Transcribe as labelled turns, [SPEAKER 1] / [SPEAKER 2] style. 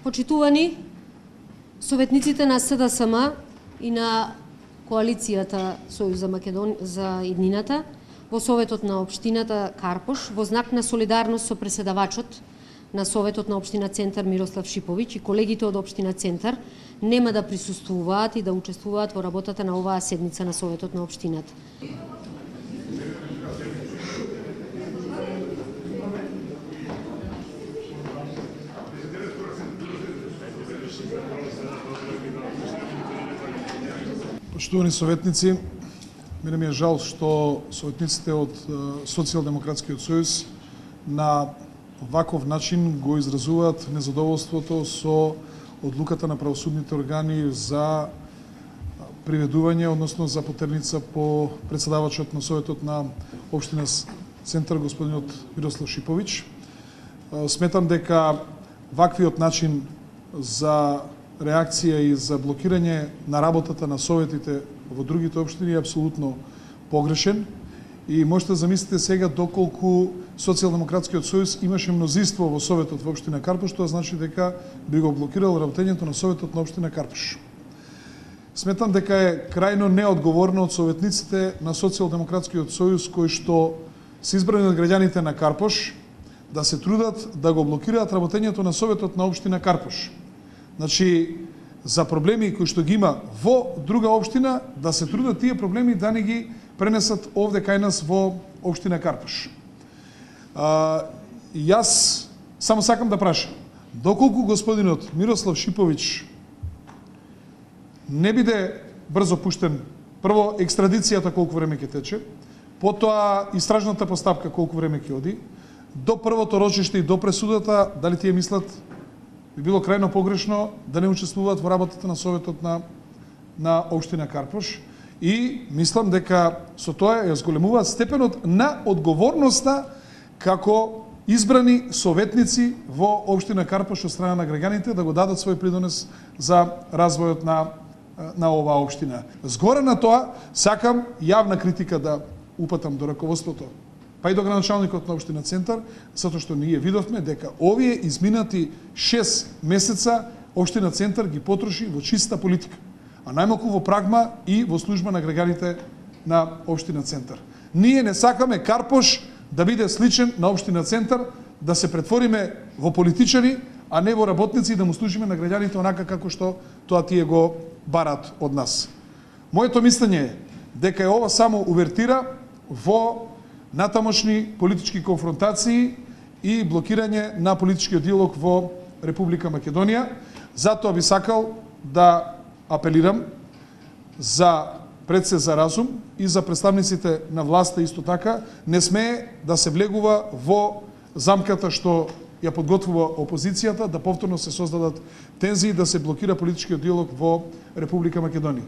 [SPEAKER 1] Почитувани советниците на СДСМ и на коалицијата Сојуз за иднината во Советот на општината Карпош, во знак на солидарност со преседавачот на Советот на општина Центар Мирослав Шиповиќ и колегите од општина Центар, нема да присуствуваат и да учествуваат во работата на оваа седница на Советот на општината.
[SPEAKER 2] Поштовани советници, мене ми е жал што советниците од Социјалдемократскиот сојуз на ваков начин го изразуваат незадоволството со одлуката на правосудните органи за приведување, односно за потерница по председавачот на Советот на општина Центар, господинот Мирослав Шиповиќ. Сметам дека ваквиот начин за реакција и за блокирање на работата на советите во другите општини е апсолутно погрешен и можете да замислите сега доколку Социјалдемократскиот сојуз имаше мнозинство во Советот во општина Карпош, тоа значи дека би го блокирал работењето на Советот на општина Карпош. Сметам дека е крајно неодговорно од советниците на Социјалдемократскиот сојуз кои што се избрани од граѓаните на Карпош да се трудат да го блокираат работењето на Советот на општина Карпош. Значи, за проблеми кои што ги има во друга општина, да се трудат тие проблеми да не ги пренесат овде кај нас во општина Карпош. Јас само сакам да прашам, доколку господинот Мирослав Шиповиќ не биде брзо пуштен, прво екстрадицијата колку време ќе тече, потоа истражната постапка колку време ќе оди, до првото рочиште и до пресудата, дали тие мислат би било крајно погрешно да не учествуваат во работата на Советот на општина Карпош и мислам дека со тоа ја зголемуваат степенот на одговорноста како избрани советници во општина Карпош од страна на граѓаните да го дадат свој придонес за развојот на оваа општина. Згора на тоа, сакам јавна критика да упатам до раководството, па и до градоначалникот на општина Центар, затоа што ние видовме дека овие изминати 6 месеца општина Центар ги потроши во чиста политика, а најмалку во прагма и во служба на граѓаните на општина Центар. Ние не сакаме Карпош да биде сличен на општина Центар, да се претвориме во политичари, а не во работници и да му служиме на граѓаните онака како што тоа тие го барат од нас. Моето мислење е дека е ова само увертира во натамошни политички конфронтации и блокирање на политичкиот диалог во Република Македонија. Затоа би сакал да апелирам пред се за разум и за представниците на власта исто така, не смее да се влегува во замката што ја подготвува опозицијата, да повторно се создадат тензии, да се блокира политичкиот диалог во Република Македонија.